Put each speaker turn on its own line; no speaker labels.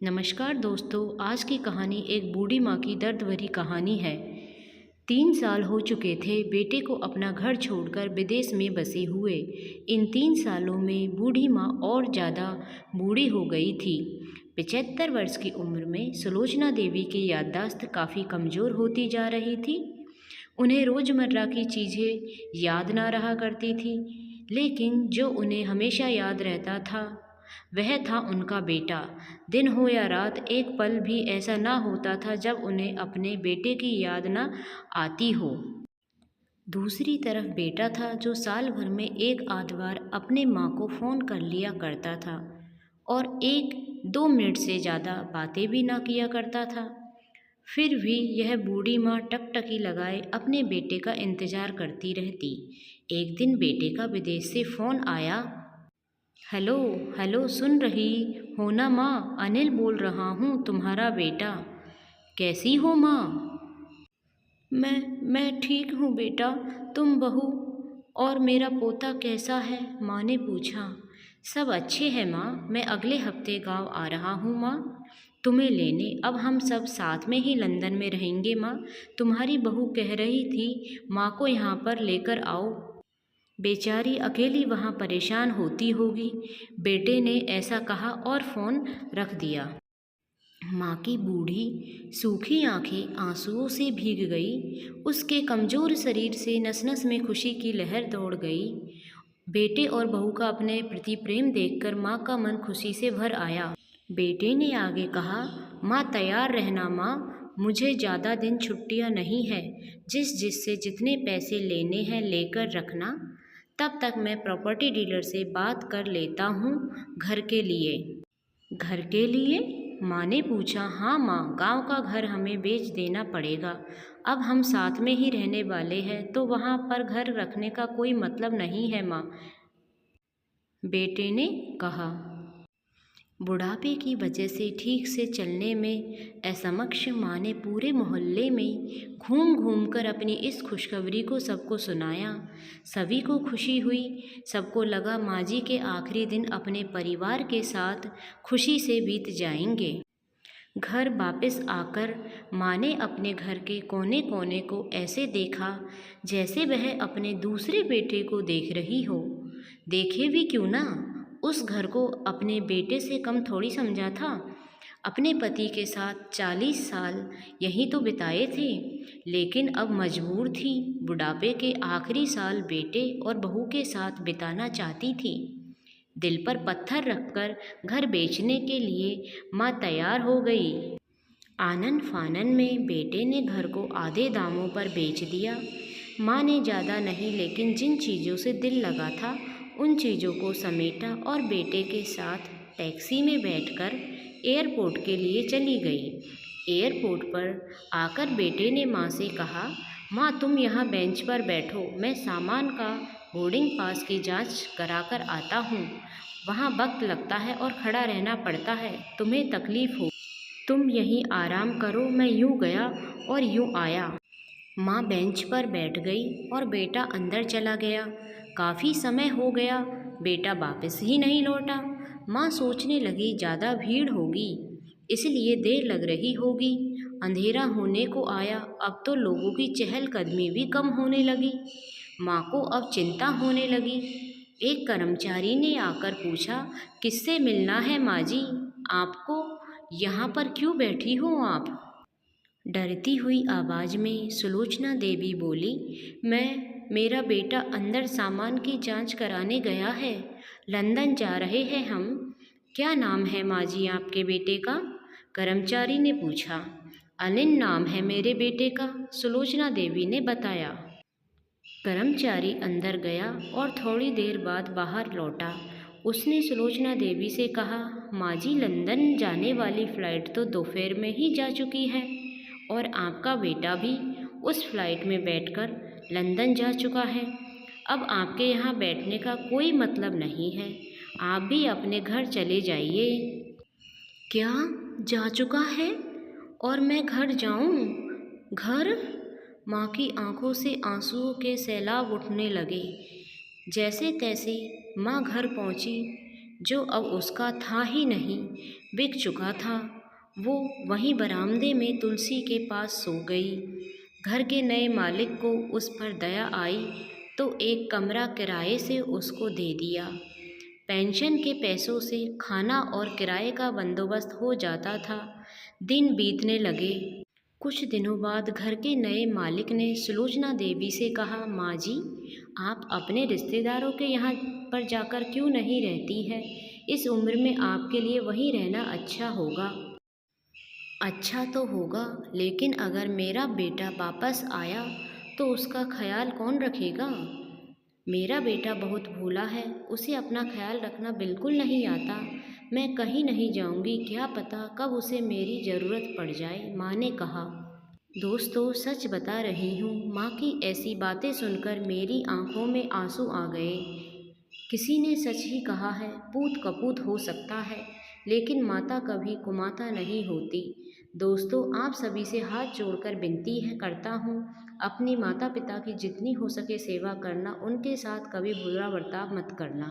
नमस्कार दोस्तों। आज की कहानी एक बूढ़ी माँ की दर्द भरी कहानी है। 3 साल हो चुके थे बेटे को अपना घर छोड़कर विदेश में बसे हुए। इन 3 सालों में बूढ़ी माँ और ज़्यादा बूढ़ी हो गई थी। 75 वर्ष की उम्र में सुलोचना देवी की याददाश्त काफ़ी कमज़ोर होती जा रही थी। उन्हें रोज़मर्रा की चीज़ें याद ना रहा करती थी, लेकिन जो उन्हें हमेशा याद रहता था वह था उनका बेटा। दिन हो या रात, एक पल भी ऐसा ना होता था जब उन्हें अपने बेटे की याद न आती हो। दूसरी तरफ बेटा था जो साल भर में एक आध बार अपने माँ को फ़ोन कर लिया करता था और 1-2 मिनट से ज़्यादा बातें भी ना किया करता था। फिर भी यह बूढ़ी माँ टकटकी लगाए अपने बेटे का इंतज़ार करती रहती। एक दिन बेटे का विदेश से फ़ोन आया। हेलो हेलो, सुन रही हो ना माँ? अनिल बोल रहा हूँ, तुम्हारा बेटा। कैसी हो माँ? मैं ठीक हूँ बेटा। तुम बहू और मेरा पोता कैसा है? माँ ने पूछा। सब अच्छे हैं माँ। मैं अगले हफ्ते गांव आ रहा हूँ माँ, तुम्हें लेने। अब हम सब साथ में ही लंदन में रहेंगे माँ। तुम्हारी बहू कह रही थी माँ को यहाँ पर लेकर आओ, बेचारी अकेली वहाँ परेशान होती होगी। बेटे ने ऐसा कहा और फ़ोन रख दिया। माँ की बूढ़ी सूखी आंखें आंसुओं से भीग गई। उसके कमज़ोर शरीर से नस नस में खुशी की लहर दौड़ गई। बेटे और बहू का अपने प्रति प्रेम देखकर माँ का मन खुशी से भर आया। बेटे ने आगे कहा, माँ तैयार रहना माँ, मुझे ज़्यादा दिन छुट्टियाँ नहीं है। जिससे जितने पैसे लेने हैं लेकर रखना। तब तक मैं प्रॉपर्टी डीलर से बात कर लेता हूँ घर के लिए। घर के लिए? माँ ने पूछा। हाँ माँ, गांव का घर हमें बेच देना पड़ेगा। अब हम साथ में ही रहने वाले हैं तो वहाँ पर घर रखने का कोई मतलब नहीं है माँ, बेटे ने कहा। बुढ़ापे की वजह से ठीक से चलने में असमक्ष माँ ने पूरे मोहल्ले में घूम घूम कर अपनी इस खुशखबरी को सबको सुनाया। सभी को खुशी हुई। सबको लगा माँ जी के आखिरी दिन अपने परिवार के साथ खुशी से बीत जाएंगे। घर वापस आकर माँ ने अपने घर के कोने कोने को ऐसे देखा जैसे वह अपने दूसरे बेटे को देख रही हो। देखे भी क्यों ना, उस घर को अपने बेटे से कम थोड़ी समझा था। अपने पति के साथ 40 साल यहीं तो बिताए थे, लेकिन अब मजबूर थी बुढ़ापे के आखिरी साल बेटे और बहू के साथ बिताना चाहती थी। दिल पर पत्थर रखकर घर बेचने के लिए माँ तैयार हो गई। आनन फानन में बेटे ने घर को आधे दामों पर बेच दिया। माँ ने ज़्यादा नहीं, लेकिन जिन चीज़ों से दिल लगा था उन चीज़ों को समेटा और बेटे के साथ टैक्सी में बैठकर एयरपोर्ट के लिए चली गई। एयरपोर्ट पर आकर बेटे ने माँ से कहा, माँ तुम यहाँ बेंच पर बैठो, मैं सामान का बोर्डिंग पास की जांच कराकर आता हूँ। वहाँ वक्त लगता है और खड़ा रहना पड़ता है, तुम्हें तकलीफ़ हो। तुम यहीं आराम करो। मैं यूँ गया और यूँ आया। माँ बेंच पर बैठ गई और बेटा अंदर चला गया। काफ़ी समय हो गया, बेटा वापस ही नहीं लौटा। माँ सोचने लगी ज़्यादा भीड़ होगी, इसलिए देर लग रही होगी। अंधेरा होने को आया, अब तो लोगों की चहलकदमी भी कम होने लगी। माँ को अब चिंता होने लगी। एक कर्मचारी ने आकर पूछा, किससे मिलना है माँ जी? आपको? यहाँ पर क्यों बैठी हो आप? डरती हुई आवाज़ में सुलोचना देवी बोली, मेरा बेटा अंदर सामान की जांच कराने गया है। लंदन जा रहे हैं हम। क्या नाम है माँ जी आपके बेटे का? कर्मचारी ने पूछा। अनिल नाम है मेरे बेटे का, सुलोचना देवी ने बताया। कर्मचारी अंदर गया और थोड़ी देर बाद बाहर लौटा। उसने सुलोचना देवी से कहा, माँ जी लंदन जाने वाली फ़्लाइट तो दोपहर में ही जा चुकी है और आपका बेटा भी उस फ्लाइट में बैठकर लंदन जा चुका है। अब आपके यहाँ बैठने का कोई मतलब नहीं है, आप भी अपने घर चले जाइए। क्या? जा चुका है? और मैं घर जाऊँ? घर? माँ की आंखों से आंसुओं के सैलाब उठने लगे। जैसे तैसे माँ घर पहुँची। जो अब उसका था ही नहीं, बिक चुका था। वो वहीं बरामदे में तुलसी के पास सो गई। घर के नए मालिक को उस पर दया आई तो एक कमरा किराए से उसको दे दिया। पेंशन के पैसों से खाना और किराए का बंदोबस्त हो जाता था। दिन बीतने लगे। कुछ दिनों बाद घर के नए मालिक ने सुलोचना देवी से कहा, माँ जी, आप अपने रिश्तेदारों के यहाँ पर जाकर क्यों नहीं रहती है? इस उम्र में आपके लिए वहीं रहना अच्छा होगा। अच्छा तो होगा, लेकिन अगर मेरा बेटा वापस आया तो उसका ख्याल कौन रखेगा? मेरा बेटा बहुत भोला है, उसे अपना ख्याल रखना बिल्कुल नहीं आता। मैं कहीं नहीं जाऊंगी, क्या पता कब उसे मेरी ज़रूरत पड़ जाए, माँ ने कहा। दोस्तों, सच बता रही हूँ, माँ की ऐसी बातें सुनकर मेरी आंखों में आंसू आ गए। किसी ने सच ही कहा है, पूत कपूत हो सकता है, लेकिन माता कभी कुमाता नहीं होती। दोस्तों, आप सभी से हाथ जोड़कर विनती है करता हूँ, अपनी माता पिता की जितनी हो सके सेवा करना, उनके साथ कभी बुरा बर्ताव मत करना।